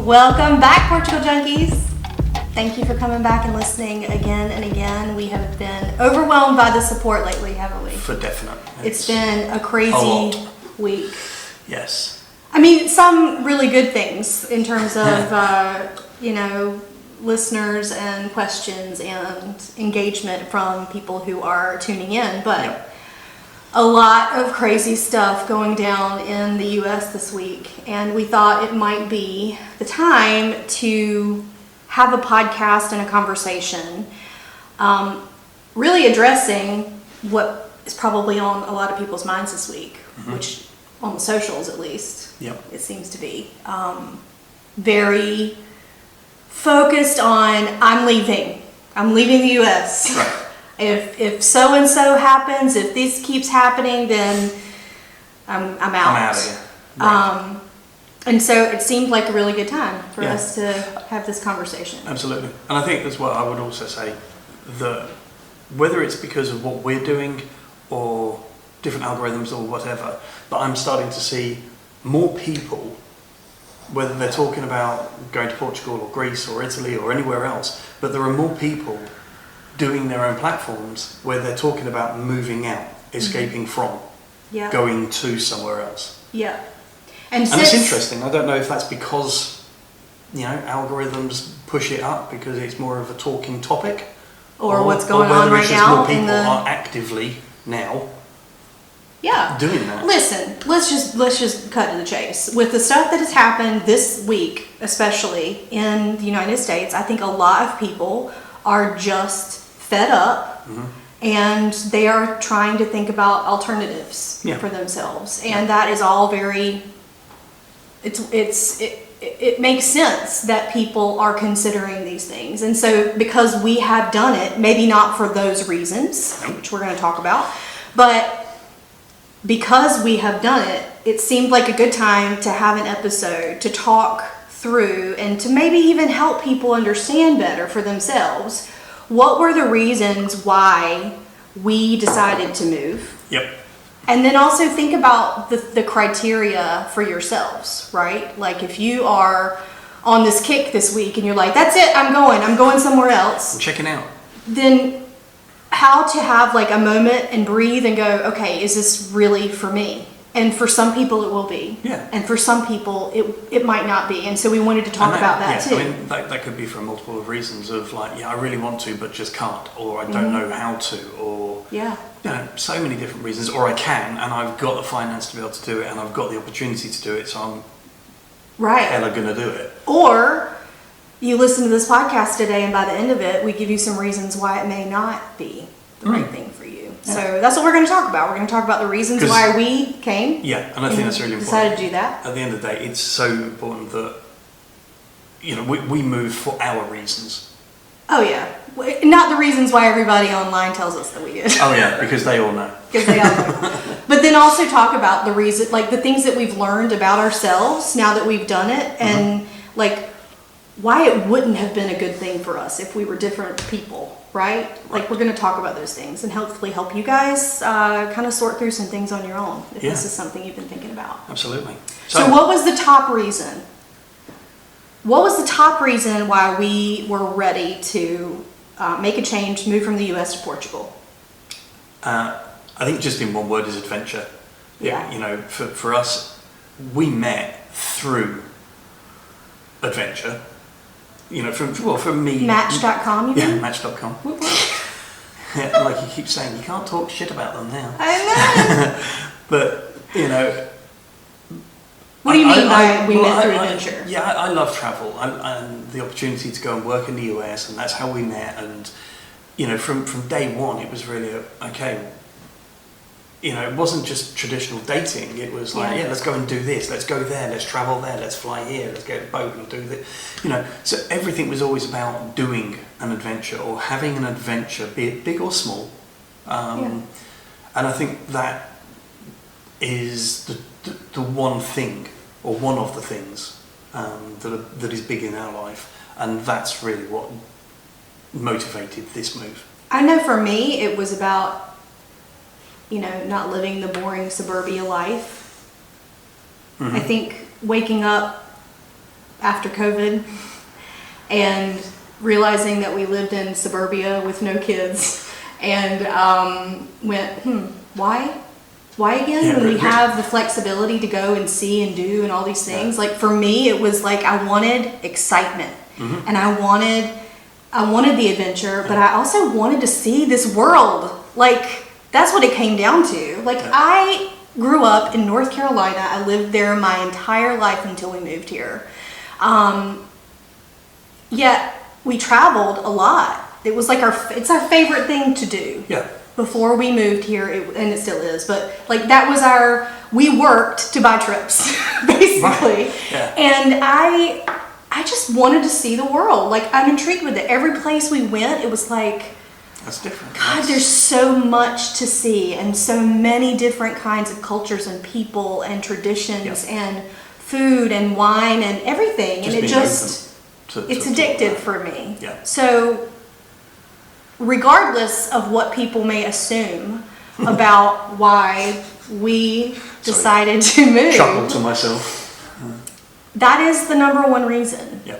Welcome back, Portugal Junkies. Thank you for coming back and listening again and again. We have been overwhelmed by the support lately, haven't we? For definite. It's been a crazy week. Yes. I mean, some really good things in terms of, listeners and questions and engagement from people who are tuning in, but a lot of crazy stuff going down in the U.S. this week, and we thought it might be the time to have a podcast and a conversation really addressing what is probably on a lot of people's minds this week, which on the socials at least, it seems to be very focused on I'm leaving the U.S. Right. If so and so happens, if this keeps happening, then I'm out. I'm out of here. Right. And so it seemed like a really good time for us to have this conversation. Absolutely. And I think as well, I would also say that whether it's because of what we're doing or different algorithms or whatever, but I'm starting to see more people, whether they're talking about going to Portugal or Greece or Italy or anywhere else, but there are more people doing their own platforms where they're talking about moving out, escaping from, going to somewhere else. Yeah. And it's interesting. I don't know if that's because, algorithms push it up because it's more of a talking topic. Or what's going on right now. More people are actively now doing that. Listen, let's just cut to the chase. With the stuff that has happened this week, especially in the United States, I think a lot of people are just fed up and they are trying to think about alternatives for themselves. And that is all very, it makes sense that people are considering these things. And so because we have done it, maybe not for those reasons, which we're going to talk about, but because we have done it, it seemed like a good time to have an episode to talk through and to maybe even help people understand better for themselves what were the reasons why we decided to move. Yep. And then also think about the criteria for yourselves, right? Like if you are on this kick this week and you're like, that's it, I'm going somewhere else. I'm checking out. Then how to have like a moment and breathe and go, okay, is this really for me? And for some people it will be. Yeah. And for some people it might not be. And so we wanted to talk about that too. I mean, that could be for multiple of reasons of like, I really want to, but just can't, or I don't know how to, or so many different reasons, or I can, and I've got the finance to be able to do it, and I've got the opportunity to do it, so I'm hella gonna do it. Or you listen to this podcast today, and by the end of it, we give you some reasons why it may not be the right thing for you. Yeah. So that's what we're going to talk about. We're going to talk about the reasons why we came. Yeah, and I think that's really important. Decided to do that. At the end of the day, it's so important that we move for our reasons. Oh yeah, not the reasons why everybody online tells us that we did. Oh yeah, because they all know. Because they all know. But then also talk about the reason, like the things that we've learned about ourselves now that we've done it, and like why it wouldn't have been a good thing for us if we were different people, right? Like we're going to talk about those things and hopefully help you guys kind of sort through some things on your own if this is something you've been thinking about. Absolutely. So what was the top reason? What was the top reason why we were ready to make a change, move from the US to Portugal? I think just in one word is adventure. Yeah. For us, we met through adventure. From me. Match.com, you mean? Yeah, Match.com. Like you keep saying, you can't talk shit about them now. I know. But, What do you mean by we met through adventure? I love travel and the opportunity to go and work in the US, and that's how we met. And, from day one, it was really, it wasn't just traditional dating. It was like, let's go and do this. Let's go there. Let's travel there. Let's fly here. Let's get a boat and do this. So everything was always about doing an adventure or having an adventure, be it big or small. And I think that is the one thing, or one of the things that is big in our life. And that's really what motivated this move. I know for me, it was about not living the boring suburbia life. I think waking up after COVID and realizing that we lived in suburbia with no kids and went, why? Why again? Yeah, when we really. have the flexibility to go and see and do and all these things. Like for me, it was like I wanted excitement and I wanted the adventure, but I also wanted to see this world. Like that's what it came down to. Like I grew up in North Carolina. I lived there my entire life until we moved here. Yet we traveled a lot. It was like it's our favorite thing to do. Yeah. Before we moved here, and it still is, but like that was we worked to buy trips, basically. Right. Yeah. And I just wanted to see the world. Like I'm intrigued with it. Every place we went, it was like, That's different. God, there's so much to see and so many different kinds of cultures and people and traditions and food and wine and everything. And it just, it's addictive for me. Yeah. So regardless of what people may assume about why we decided to move. Chuckle to myself. That is the number one reason. Yeah.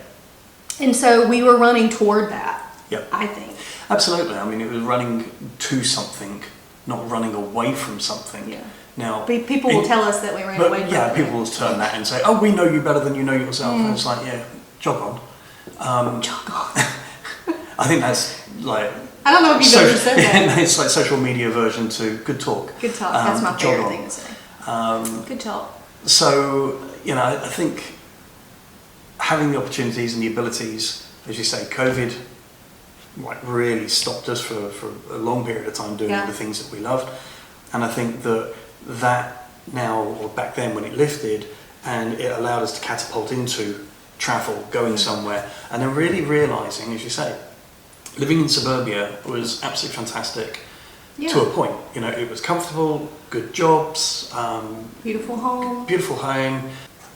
And so we were running toward that, I think. Absolutely. I mean, it was running to something, not running away from something. Yeah. Now, people will tell us that we ran away from it. Yeah, people will turn that and say, oh, we know you better than you know yourself. And it's like, yeah, jog on. Jog on. I think that's like... I don't know if you've ever said that. It's like social media version to good talk. Good talk. That's my favorite thing to say. Good talk. So, you know, I think having the opportunities and the abilities, as you say, COVID like really stopped us for a long period of time doing the things that we loved. And I think that now, or back then when it lifted, and it allowed us to catapult into travel, going somewhere, and then really realising, as you say, living in suburbia was absolutely fantastic to a point. You know, it was comfortable, good jobs, beautiful home,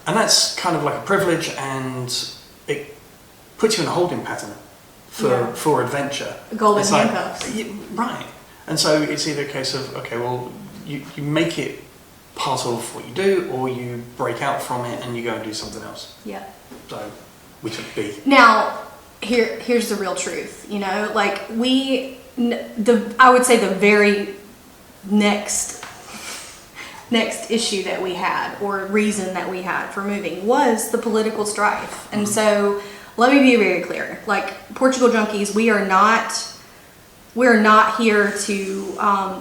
and that's kind of like a privilege, and it puts you in a holding pattern for adventure. Golden handcuffs. Right. And so it's either a case of, okay, well, you make it part of what you do, or you break out from it and you go and do something else. Yeah. So we took B. Now, here's the real truth. You know, like I would say the very next issue that we had, or reason that we had for moving, was the political strife. And so let me be very clear. Like Portugal Junkies, we're not here to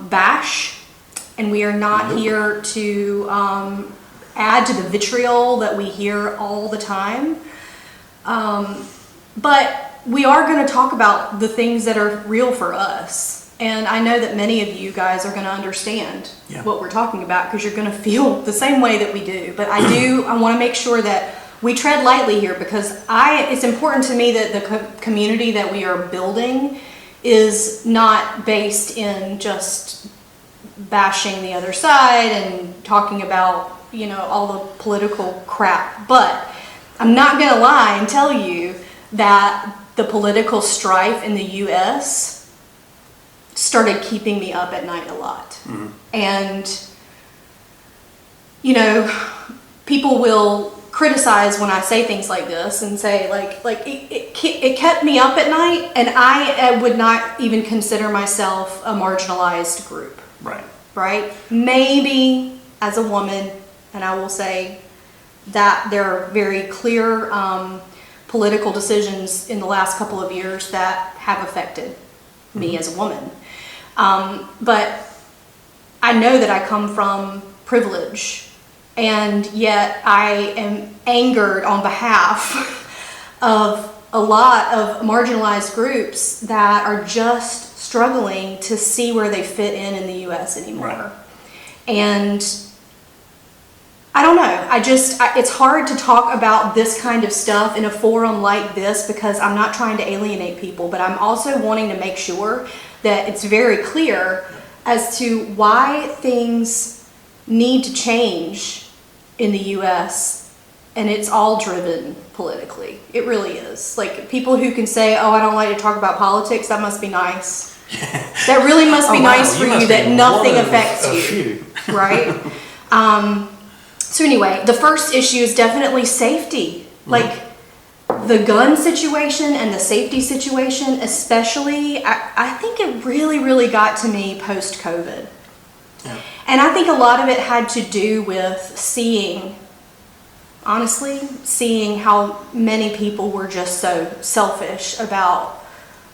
bash, and we are not here to add to the vitriol that we hear all the time. But we are going to talk about the things that are real for us. And I know that many of you guys are going to understand what we're talking about, because you're going to feel the same way that we do. But I want to make sure that we tread lightly here, because it's important to me that the community that we are building is not based in just bashing the other side and talking about, you know, all the political crap. But I'm not going to lie and tell you that the political strife in the U.S. started keeping me up at night a lot. Mm-hmm. And, you know, people will criticize when I say things like this and say, like it kept me up at night, and I would not even consider myself a marginalized group. Right? Maybe as a woman, and I will say that there are very clear political decisions in the last couple of years that have affected me as a woman. But I know that I come from privilege, and yet I am angered on behalf of a lot of marginalized groups that are just struggling to see where they fit in the U.S. anymore. Right. And I don't know. It's hard to talk about this kind of stuff in a forum like this, because I'm not trying to alienate people, but I'm also wanting to make sure that it's very clear as to why things need to change in the U.S., and it's all driven politically. It really is. Like, people who can say, oh, I don't like to talk about politics, that must be nice. That really must be nice for you that nothing affects you. Right? So anyway, the first issue is definitely safety. Mm-hmm. Like, the gun situation and the safety situation, especially, I think it really, really got to me post-COVID. Yeah. And I think a lot of it had to do with honestly, seeing how many people were just so selfish about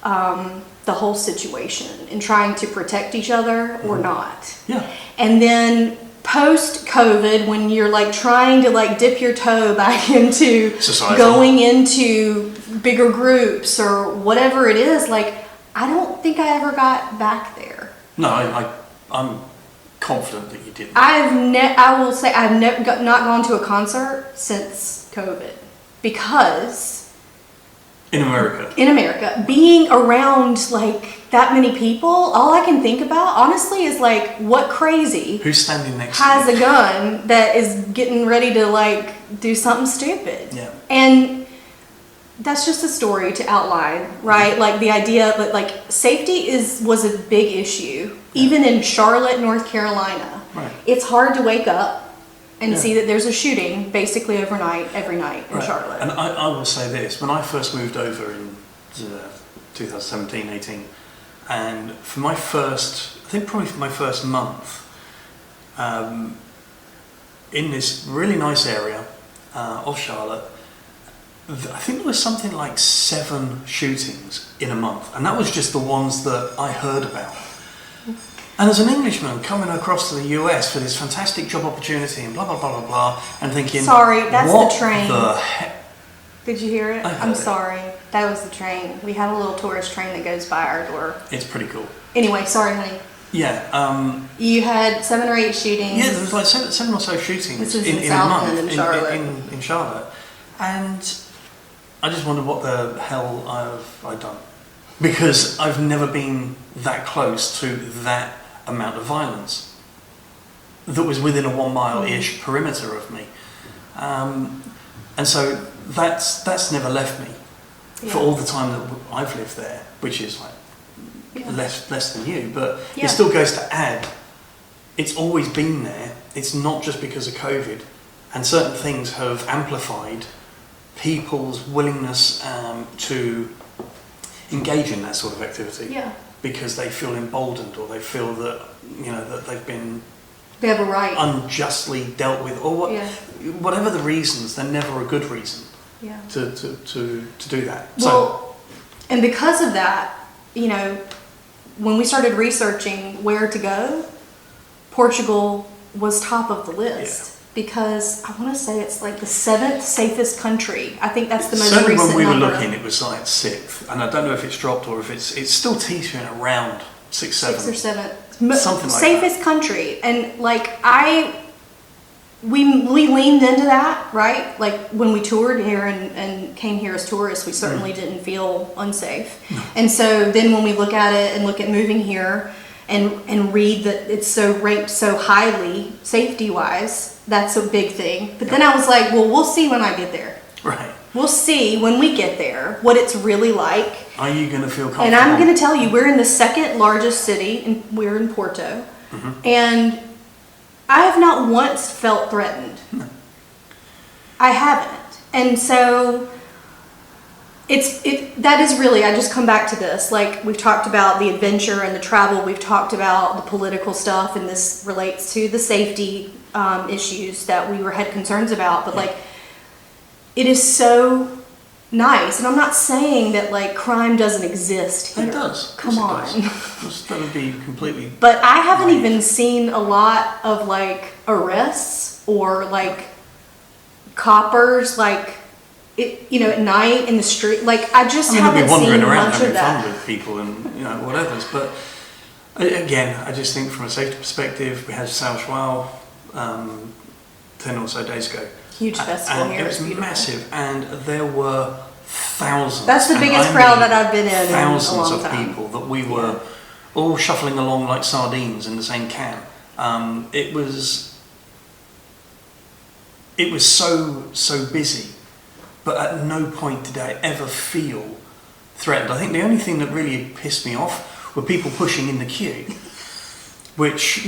the whole situation and trying to protect each other or not. Yeah. And then post-COVID, when you're like trying to like dip your toe back into society, going into bigger groups or whatever it is, like I don't think I ever got back there. No, I'm confident that you didn't. I will say I've never not gone to a concert since COVID because in America, being around like that many people, all I can think about honestly is like what crazy who's standing next has to you? a gun that is getting ready to like do something stupid. Yeah. And that's just a story to outline, right? Like the idea that like safety was a big issue, even in Charlotte, North Carolina. Right. It's hard to wake up and Yeah. see that there's a shooting basically overnight, every night in Charlotte. And I will say this, when I first moved over in 2017, 18, and for my first, I think probably for my first month, in this really nice area of Charlotte, I think there was something like 7 shootings in a month, and that was just the ones that I heard about. And as an Englishman coming across to the US for this fantastic job opportunity and blah blah blah blah blah, and thinking, sorry, that's what the train. The heck? Did you hear it? I heard I'm it. sorry. That was the train. We have a little tourist train that goes by our door. It's pretty cool. Anyway, sorry, honey. Yeah. You had 7 or 8 shootings. Yeah, there was like seven or so shootings This is in in a South month End in Charlotte. in Charlotte, and I just wondered what the hell I've done, because I've never been that close to that amount of violence that was within a 1 mile-ish perimeter of me, and so that's never left me for all the time that I've lived there, which is like less than you, but it still goes to add. It's always been there. It's not just because of COVID, and certain things have amplified people's willingness to engage in that sort of activity. Yeah. Because they feel emboldened, or they feel that that They have a right. unjustly dealt with, or whatever the reasons. They're never a good reason to do that. Well, and because of that, when we started researching where to go, Portugal was top of the list. Because I want to say it's like the 7th safest country. I think that's the most certainly recent when we were number. looking, it was like 6th, and I don't know if it's dropped or if it's still teetering around 6, 7. 6th or 7th. Something like safest that. country. And like we leaned into that, right? Like when we toured here and came here as tourists, we certainly didn't feel unsafe. No. And so then when we look at it and look at moving here and read that it's so ranked so highly safety-wise, that's a big thing. But then I was like, well, we'll see when I get there. Right. We'll see when we get there what it's really like. Are you going to feel comfortable? And I'm going to tell you, we're in the 2nd largest city, and we're in Porto. And I have not once felt threatened. No. I haven't. And so that is really, I just come back to this. Like we've talked about the adventure and the travel, we've talked about the political stuff, and this relates to the safety issues that we had concerns about. But like, it is so nice, and I'm not saying that like crime doesn't exist here. It does. Come on. That would be completely. But I haven't even seen a lot of like arrests or like coppers like at night in the street. Like I just haven't they'll be seen wandering around much having of that. fun with people and whatever's. But again, I just think from a safety perspective, we had Sao Joao 10 or so days ago. Huge festival and here. It was It's beautiful. massive, and there were thousands. That's the and biggest I crowd mean that I've been in thousands a long of time. people that we were all shuffling along like sardines in the same can. It was so busy, but at no point did I ever feel threatened. I think the only thing that really pissed me off were people pushing in the queue. Which,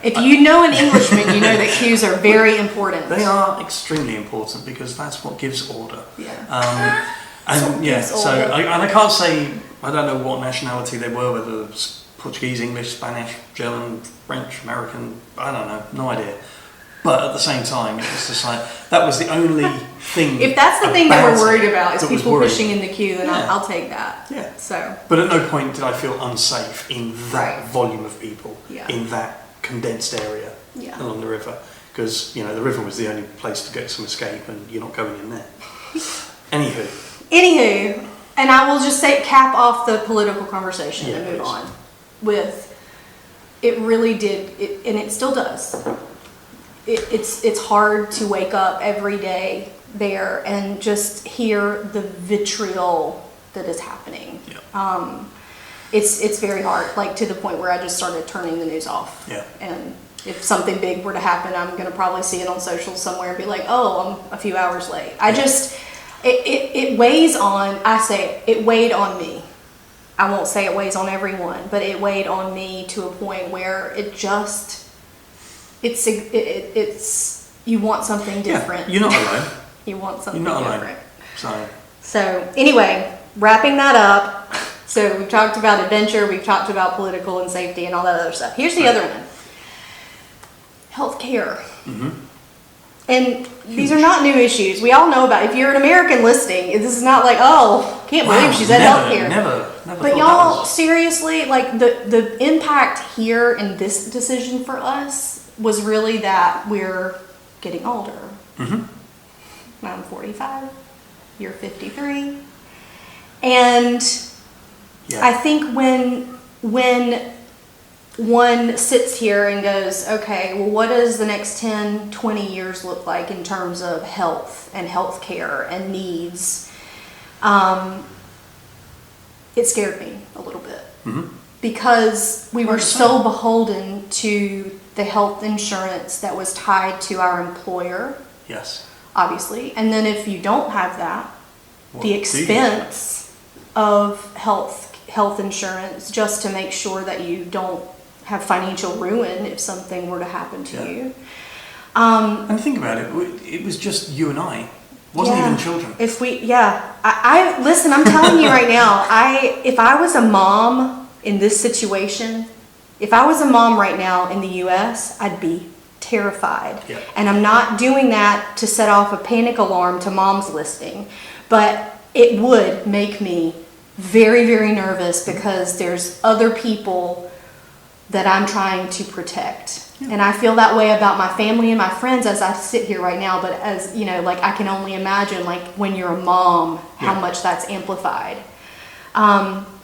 If you know an Englishman, you know that queues are very important. They are extremely important because that's what gives order. Yeah. And yeah, It's so older. I can't say, I don't know what nationality they were, whether it was Portuguese, English, Spanish, German, French, American, I don't know, no idea. But at the same time, it's just like, that was the only thing. If that's the thing that we're about worried it about, is that was people worrying. pushing in the queue, then Yeah. I'll take that. Yeah. So, But at no point did I feel unsafe in that Right. volume of people, Yeah. in that condensed area Yeah. along the river. Because, the river was the only place to get some escape, and you're not going in there. Anywho, and I will just say, cap off the political conversation Yeah, and move please. on with, it really did, and it still does. It's hard to wake up every day there and just hear the vitriol that is happening. Yeah. It's very hard, like to the point where I just started turning the news off. Yeah. And if something big were to happen, I'm going to probably see it on social somewhere and be like, oh, I'm a few hours late. It weighs on, it weighed on me. I won't say it weighs on everyone, but it weighed on me to a point where it's you want something different. Yeah, you're not alone. You want something You're not alone. different. So anyway, wrapping that up. So we've talked about adventure, we've talked about political and safety and all that other stuff. Here's the other one. Healthcare. Mm-hmm. And these are not new issues. We all know about it. If you're an American listening, this is not like, oh, can't believe she's at healthcare. Never But thought y'all, that was- seriously, like the impact here in this decision for us was really that we're getting older. Mm-hmm. I'm 45, you're 53. And Yeah. I think when one sits here and goes, okay, well, what does the next 10, 20 years look like in terms of health and healthcare and needs? It scared me a little bit. Mm-hmm. Because we were 100%. so beholden to the health insurance that was tied to our employer, Yes. obviously. And then if you don't have that, What the do you expense of health insurance just to make sure that you don't have financial ruin if something were to happen to Yeah. you. And think about it, it was just you and I. Wasn't Yeah. even children. I listen, I'm telling you right now, if I was a mom in this situation, if I was a mom right now in the US, I'd be terrified. Yeah. And I'm not doing that to set off a panic alarm to moms listening, but it would make me very, very nervous because there's other people that I'm trying to protect. Yeah. And I feel that way about my family and my friends as I sit here right now, but as, like I can only imagine like when you're a mom, how Yeah. much that's amplified.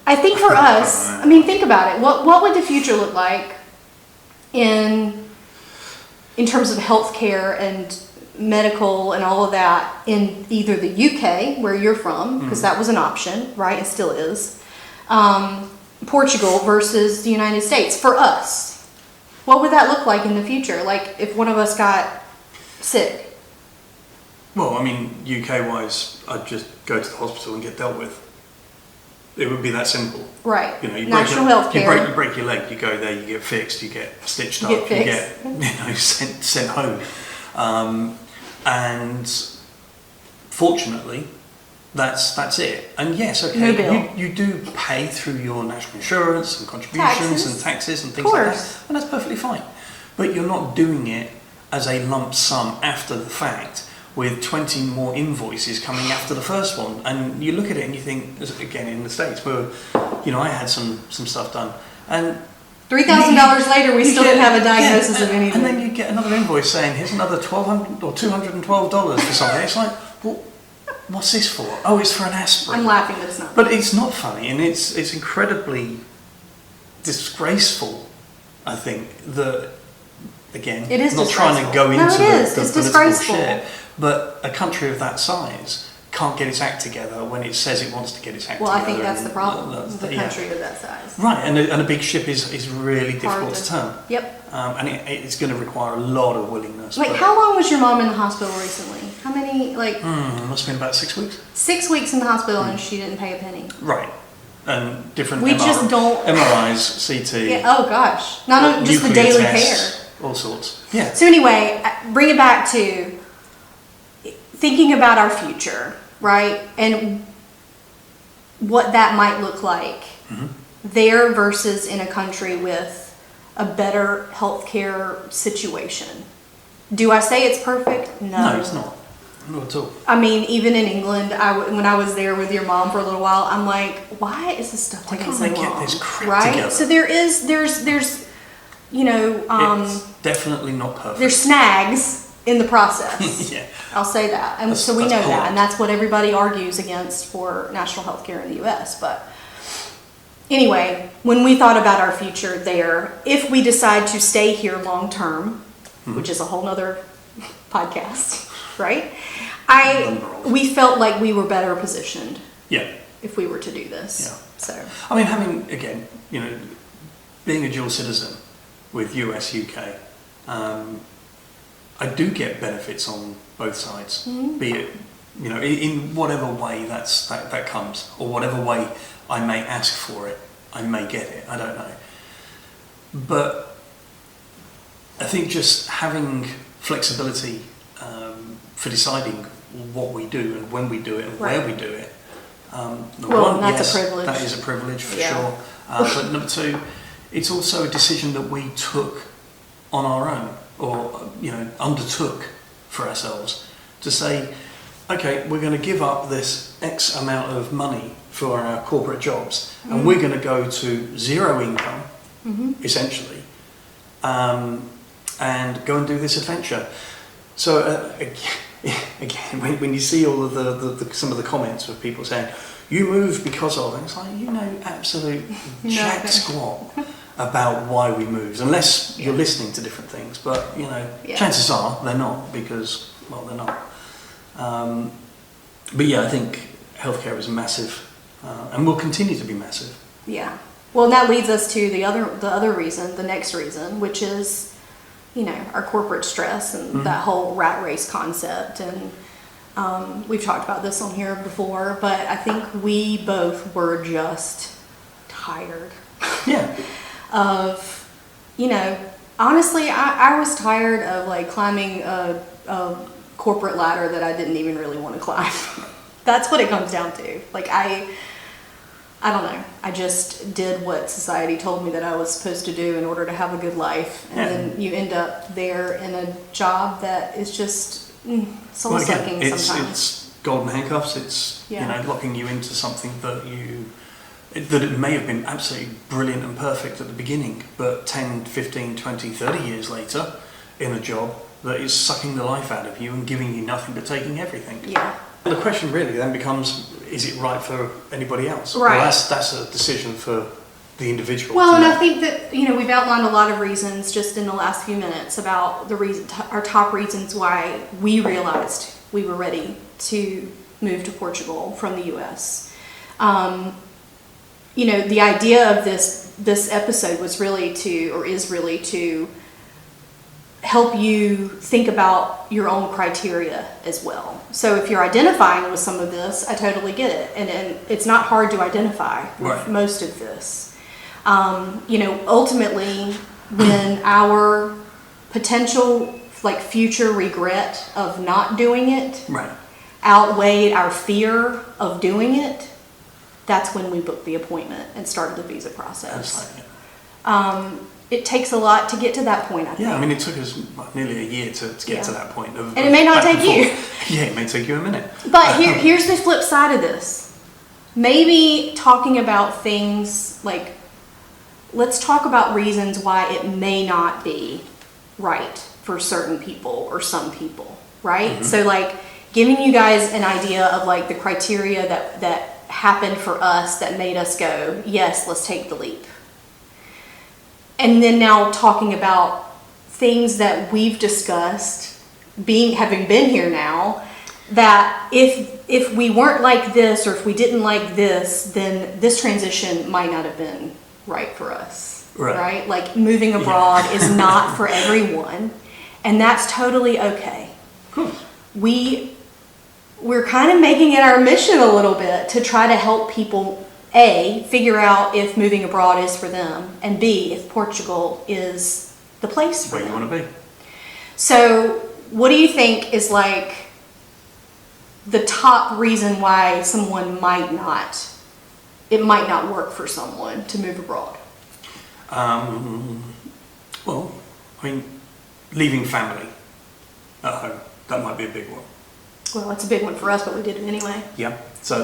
I think for us, I mean, think about it. What would the future look like in terms of healthcare and medical and all of that in either the UK, where you're from, because that was an option, right? It still is. Portugal versus the United States for us. What would that look like in the future? Like if one of us got sick? Well, I mean, UK-wise, I'd just go to the hospital and get dealt with. It would be that simple. Right. You National health care. You break your leg, you go there, you get fixed, you get stitched up, You get you get sent home. And fortunately, that's it. And yes, okay, No bill. you do pay through your national insurance and contributions Taxes. and taxes and things Of like course. that, and that's perfectly fine. But you're not doing it as a lump sum after the fact, with 20 more invoices coming after the first one. And you look at it and you think, again in the States, where I had some stuff done, and $3,000 later, we you still get- didn't have a diagnosis yeah, of anything. And then you get another invoice saying, here's another $1,200 or $212 for something. It's like, well, what's this for? Oh, it's for an aspirin. I'm laughing, but it's not. But it's not funny, and it's incredibly disgraceful, I think, that, again, It is not trying to disgraceful. go No, into it is. the It's political disgraceful. shit, but a country of that size can't get its act together when it says it wants to get its act Well, I together. think that's the and problem. that's The yeah. country of that size. Right, and a big ship is really difficult Hard to turn. Yep. And it's going to require a lot of willingness. Like, but- how long was your mom in the hospital recently? How many, like, It must have been about 6 weeks. 6 weeks in the hospital and she didn't pay a penny? Right. And different We just don't- MRIs, CT, Yeah, oh gosh. Not just the nuclear daily tests, care. all sorts. Yeah. So anyway, bring it back to thinking about our future, right? And what that might look like there versus in a country with a better healthcare situation. Do I say it's perfect? No. No, it's not. Not at all. I mean, even in England, when I was there with your mom for a little while, I'm like, why is this stuff taking so long? Why can't they get this crap right? together? So there's you know, it's definitely not perfect. there's snags in the process. Yeah. I'll say that. And so we know that's that. polite. And that's what everybody argues against for national health care in the US. But anyway, when we thought about our future there, if we decide to stay here long term, which is a whole nother podcast, right? We felt like we were better positioned Yeah. if we were to do this. Yeah. So I mean, having, again, you know, being a dual citizen with US, UK, I do get benefits on both sides, be it, you know, in whatever way that comes, or whatever way I may ask for it, I may get it, I don't know. But I think just having flexibility for deciding what we do and when we do it and where we do it. That's a privilege. That is a privilege for Yeah. sure. But number two, it's also a decision that we took on our own, or you know, undertook for ourselves to say, okay, we're going to give up this X amount of money for our corporate jobs, and we're going to go to zero income, essentially, and go and do this adventure. So again, when you see all of the some of the comments of people saying, you moved because of, and it's like, you know, absolute jack squat about why we moved, unless you're listening to different things. But you know, chances are they're not, because, well, they're not. But yeah, I think healthcare is massive, and will continue to be massive. yeah. Well, and that leads us to the other reason, the next reason, which is, you know, our corporate stress and that whole rat race concept. And we've talked about this on here before, but I think we both were just tired. Yeah. Of, you know, honestly, I was tired of like climbing a corporate ladder that I didn't even really want to climb. That's what it comes down to. Like I don't know. I just did what society told me that I was supposed to do in order to have a good life. And then you end up there in a job that is just soul-sucking sometimes. It's golden handcuffs. It's, you know, locking you into something that it may have been absolutely brilliant and perfect at the beginning, but 10, 15, 20, 30 years later in a job that is sucking the life out of you and giving you nothing but taking everything. Yeah. And the question really then becomes, is it right for anybody else? Right. Well, that's a decision for the individual. Well, and I think that, you know, we've outlined a lot of reasons just in the last few minutes about the reason, our top reasons why we realized we were ready to move to Portugal from the US. You know, the idea of this episode was really is really to help you think about your own criteria as well. So if you're identifying with some of this, I totally get it. And it's not hard to identify with most of this. You know, ultimately, when our potential like future regret of not doing it outweighed our fear of doing it, that's when we booked the appointment and started the visa process. It takes a lot to get to that point, I think. Yeah, I mean, it took us nearly a year to get to that point. And it may not take you. Yeah, it may take you a minute. But here's the flip side of this. Maybe talking about things like, let's talk about reasons why it may not be right for certain people or some people, right? So like giving you guys an idea of like the criteria that happened for us that made us go, yes, let's take the leap. And then now talking about things that we've discussed, having been here now, that if we weren't like this or if we didn't like this, then this transition might not have been right for us, right? Like moving abroad is not for everyone, and that's totally okay. Cool. We're kind of making it our mission a little bit to try to help people, A, figure out if moving abroad is for them, and B, if Portugal is the place for them. Where you want to be. So what do you think is like the top reason why someone might not it might not work for someone to move abroad? Well, I mean, leaving family at home, that might be a big one. Well, it's a big one for us, but we did it anyway. Yeah, so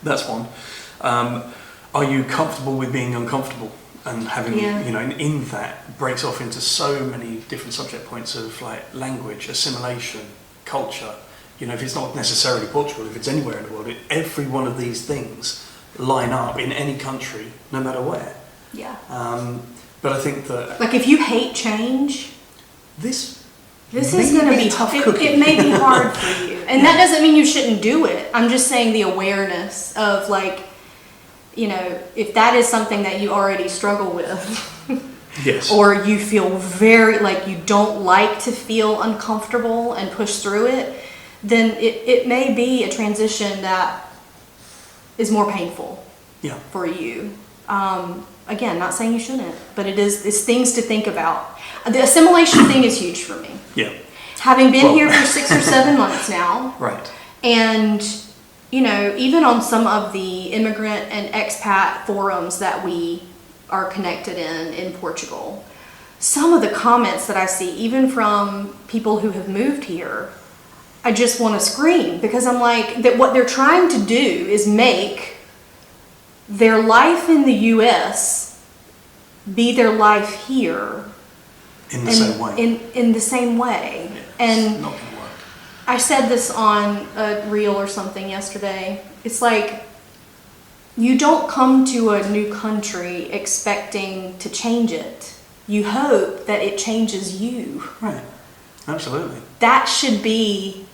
that's one. Are you comfortable with being uncomfortable? And having, in that breaks off into so many different subject points of like language, assimilation, culture. If it's not necessarily Portugal, if it's anywhere in the world, every one of these things line up in any country, no matter where. Yeah. But I think that... Like if you hate change... This is going to be tough cookie. It may be hard for you. And that doesn't mean you shouldn't do it. I'm just saying the awareness of like, if that is something that you already struggle with. Yes. Or you feel very, like you don't like to feel uncomfortable and push through it, then it may be a transition that is more painful for you. Again, not saying you shouldn't, but it's things to think about. The assimilation thing is huge for me. Yeah. Having been here for 6 or 7 months now. Right. And, even on some of the immigrant and expat forums that we are connected in Portugal, some of the comments that I see, even from people who have moved here, I just want to scream, because I'm like, that what they're trying to do is make their life in the U.S. be their life here. In the same way. In the same way. Yeah, and it's not going to work. I said this on a reel or something yesterday. It's like, you don't come to a new country expecting to change it. You hope that it changes you. Right. Absolutely. That should be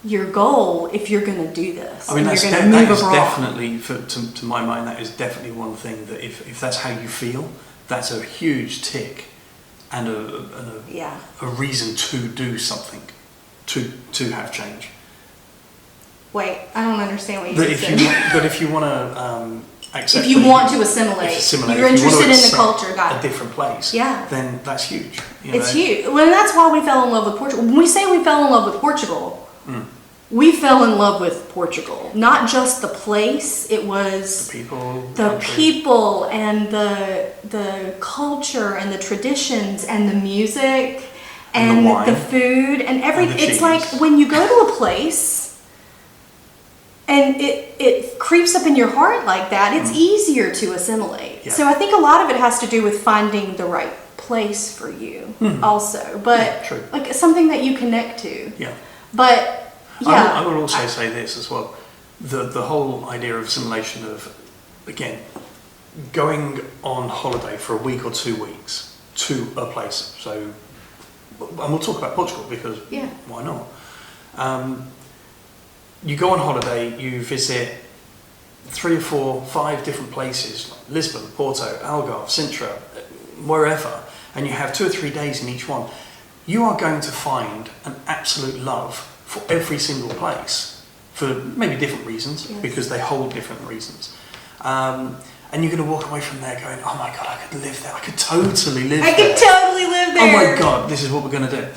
your goal if you're going to do this. I mean, that is definitely, to my mind, that is definitely one thing that if that's how you feel, that's a huge tick and a reason to do something, to have change. Wait, I don't understand what you just said. But if you want to accept... If you want to assimilate, you're interested in the culture, got a different place, then that's huge. It's huge. Well, and that's why we fell in love with Portugal. When we say we fell in love with Portugal, we fell in love with Portugal. Not just the place, it was the people and the culture and the traditions and the music and the food and everything. It's like when you go to a place and it creeps up in your heart like that, it's easier to assimilate. Yeah. So I think a lot of it has to do with finding the right place for you also. But like something that you connect to. Yeah. But I would also say this as well. The whole idea of assimilation of, again, going on holiday for a week or 2 weeks to a place. So, and we'll talk about Portugal because why not? You go on holiday, you visit 3 or 4, 5 different places, like Lisbon, Porto, Algarve, Sintra, wherever, and you have 2 or 3 days in each one. You are going to find an absolute love for every single place, for maybe different reasons, because they hold different reasons. And you're going to walk away from there going, oh my God, I could live there. I could totally live there. I could totally live there. Oh my God, this is what we're going to do.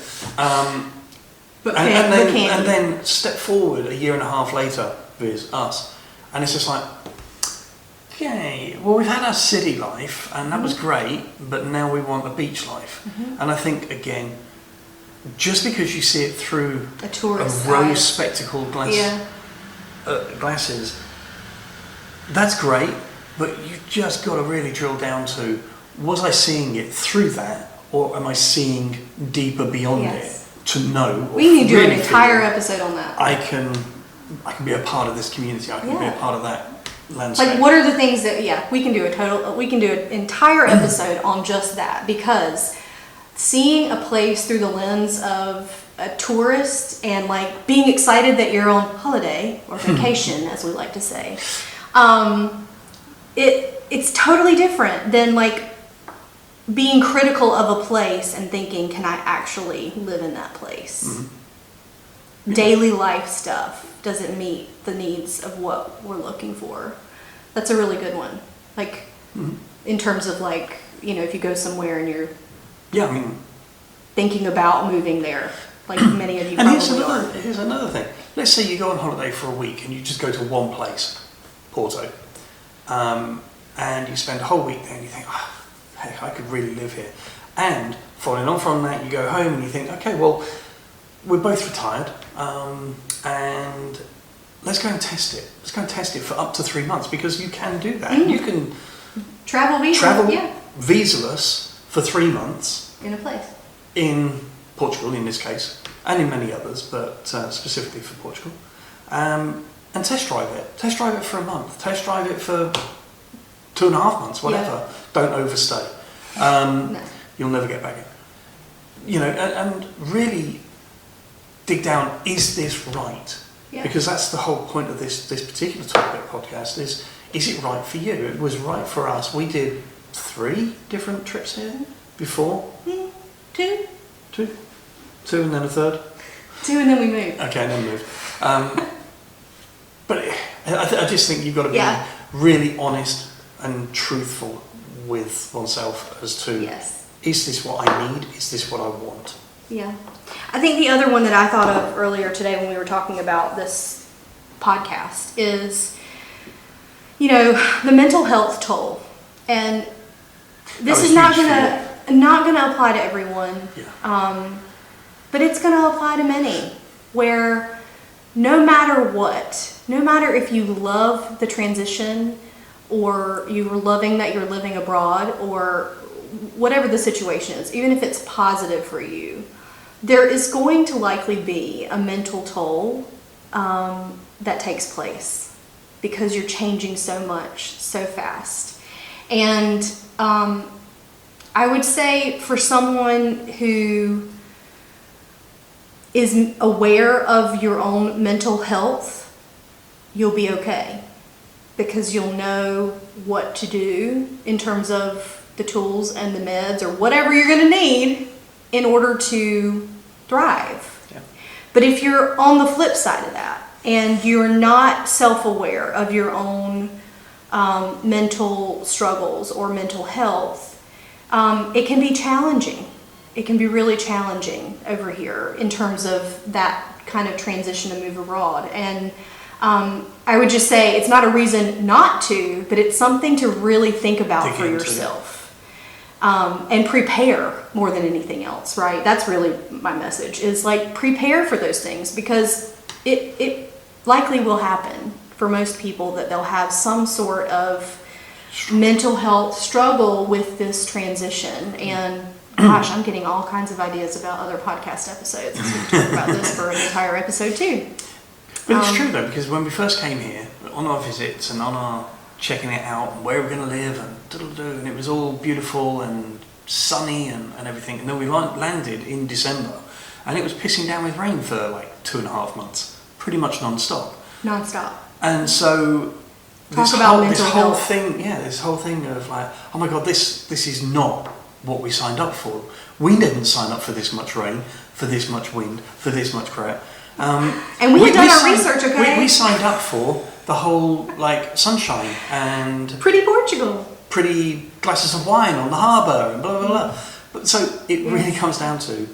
And then step forward a year and a half later with us, and it's just like, okay, well, we've had our city life, and that was great, but now we want a beach life. And I think, again, just because you see it through a rose-spectacled glasses, that's great, but you've just got to really drill down to, was I seeing it through that, or am I seeing deeper beyond it to know? We need to do an entire episode on that. I can be a part of this community. I can be a part of that landscape. Like, what are the things that we can do an entire episode on just that, because seeing a place through the lens of a tourist and like being excited that you're on holiday or vacation, as we like to say, it's totally different than like being critical of a place and thinking, can I actually live in that place? Daily life stuff, does it meet the needs of what we're looking for? That's a really good one. Like, in terms of like, if you go somewhere and you're thinking about moving there, like many of you probably are. Here's another thing. Let's say you go on holiday for a week and you just go to one place, Porto. and you spend a whole week there and you think, oh, heck, I could really live here. And following on from that, you go home and you think, okay, well, we're both retired, and let's go and test it. Let's go and test it for up to 3 months, because you can do that. You can travel visa-less for 3 months in a place. In Portugal, in this case, and in many others, but specifically for Portugal. And test drive it. Test drive it for a month. Test drive it for 2.5 months, whatever. Yeah. Don't overstay. No. You'll never get back in. You know, and really dig down, is this right? Yeah. Because that's the whole point of this particular topic podcast is it right for you? It was right for us. We did 3 different trips here before. 2. 2 and then a third. 2 and then we moved. Okay, and then moved. But I just think you've got to be really honest and truthful with oneself as to, is this what I need? Is this what I want? Yeah. I think the other one that I thought of earlier today when we were talking about this podcast is, you know, the mental health toll. And this is not gonna apply to everyone. Yeah. But it's gonna apply to many, where no matter what, no matter if you love the transition or you're loving that you're living abroad or whatever the situation is, even if it's positive for you, there is going to likely be a mental toll that takes place because you're changing so much, so fast. And I would say for someone who is aware of your own mental health, you'll be okay, because you'll know what to do in terms of the tools and the meds or whatever you're going to need in order to thrive. Yeah. But if you're on the flip side of that and you're not self-aware of your own mental struggles or mental health, it can be challenging. It can be really challenging over here in terms of that kind of transition to move abroad. And I would just say it's not a reason not to, but it's something to really think about for yourself. And prepare more than anything else, right? That's really my message, is like prepare for those things, because it likely will happen for most people that they'll have some sort of mental health struggle with this transition. And gosh, I'm getting all kinds of ideas about other podcast episodes. We can talk about this for an entire episode too. But it's true though, because when we first came here, on our visits and on our checking it out and where we're going to live and it was all beautiful and sunny and everything, and then we landed in December and it was pissing down with rain for like 2.5 months, pretty much non-stop. And so this whole thing of like, oh my god, this is not what we signed up for. We didn't sign up for this much rain, for this much wind, for this much crap. And we had done our research, okay? We signed up for the whole like sunshine and pretty Portugal, pretty glasses of wine on the harbour and blah blah blah. But so it really comes down to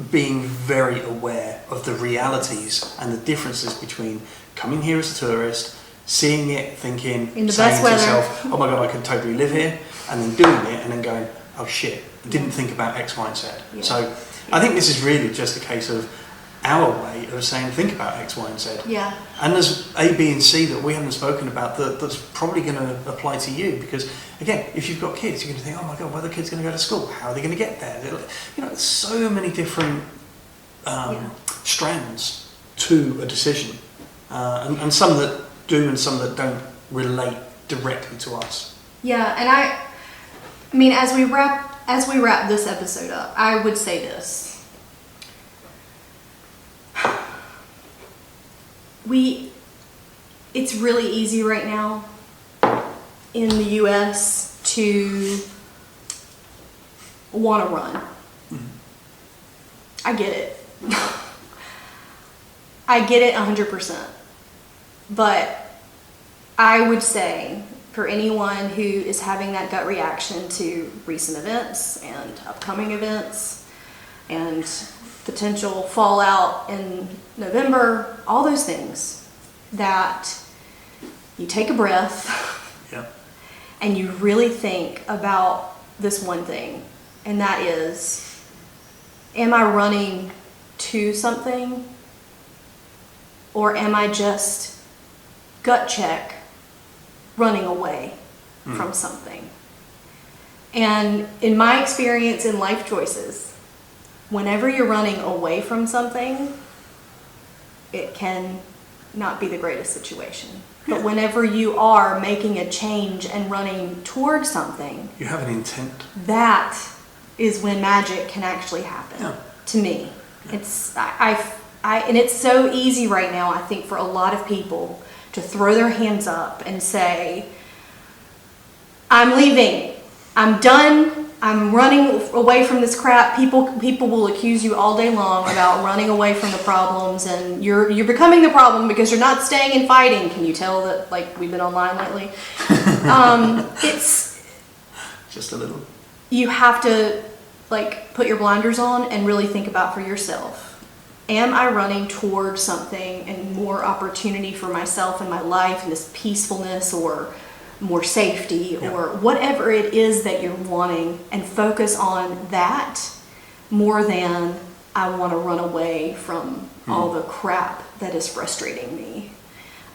being very aware of the realities and the differences between coming here as a tourist, seeing it, thinking, saying to yourself, oh my god, I could totally live here, and then doing it and then going, oh shit, I didn't think about X, Y and Z. Yeah. So I think this is really just a case of our way of saying think about X, Y and Z. Yeah. And there's A, B and C that we haven't spoken about that's probably going to apply to you, because again, if you've got kids, you're going to think, oh my god, where are the kids going to go to school? How are they going to get there? You know, there's so many different strands to a decision, and some that do and some that don't relate directly to us. Yeah, and I mean, as we wrap this episode up, I would say this. It's really easy right now in the US to want to run. Mm-hmm. I get it. I get it 100%. But I would say for anyone who is having that gut reaction to recent events and upcoming events and potential fallout in November, all those things, that you take a breath and you really think about this one thing, and that is, am I running to something, or am I just gut check running away from something? And in my experience in life choices, whenever you're running away from something, it can not be the greatest situation. But whenever you are making a change and running towards something, you have an intent. That is when magic can actually happen. To me. It's and it's so easy right now, I think, for a lot of people to throw their hands up and say, I'm leaving, I'm done, I'm running away from this crap. People will accuse you all day long about running away from the problems, and you're becoming the problem because you're not staying and fighting. Can you tell that, like, we've been online lately? It's just a little. You have to, like, put your blinders on and really think about for yourself. Am I running towards something and more opportunity for myself and my life and this peacefulness or more safety or whatever it is that you're wanting, and focus on that more than I want to run away from all the crap that is frustrating me.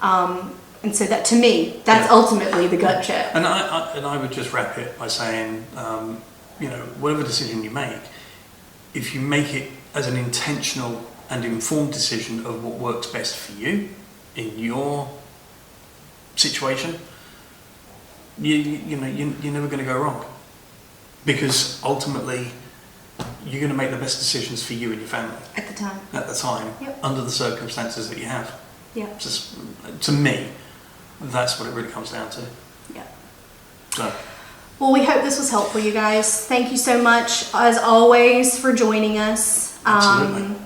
And so that, to me, that's ultimately the gut check. And I would just wrap it by saying, whatever decision you make, if you make it as an intentional and informed decision of what works best for you in your situation, you're never going to go wrong, because ultimately you're going to make the best decisions for you and your family at the time, under the circumstances that you have. Just, to me, that's what it really comes down to. So, well, we hope this was helpful, you guys. Thank you so much, as always, for joining us. Absolutely.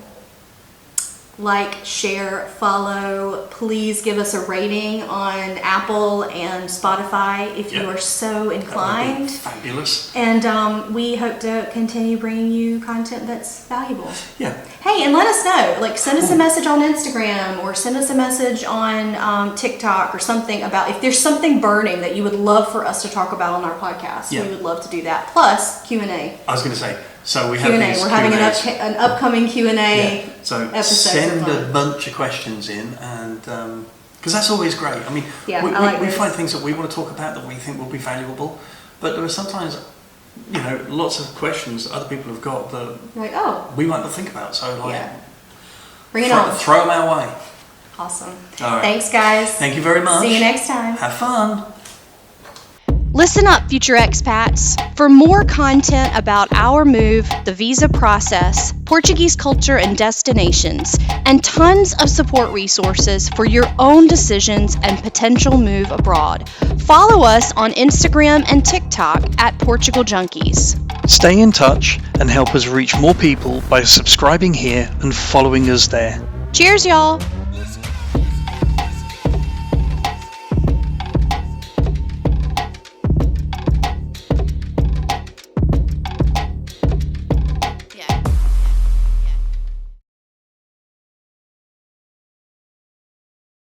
Like, share, follow. Please give us a rating on Apple and Spotify if you are so inclined. That would be fabulous. And we hope to continue bringing you content that's valuable. Yeah. Hey, and let us know. Like, send us a message on Instagram or send us a message on TikTok or something about if there's something burning that you would love for us to talk about on our podcast. We would love to do that. Plus Q&A. I was going to say, so we have Q&A. these We're having an upcoming Q&A So episode. send a bunch of questions in, and because that's always great. I mean, we find things that we want to talk about that we think will be valuable, but there are sometimes, lots of questions that other people have got that we might not think about. So bring it on. Throw them our way. Awesome. All right. Thanks, guys. Thank you very much. See you next time. Have fun. Listen up, future expats. For more content about our move, the visa process, Portuguese culture and destinations, and tons of support resources for your own decisions and potential move abroad, follow us on Instagram and TikTok at Portugal Junkies. Stay in touch and help us reach more people by subscribing here and following us there. Cheers, y'all!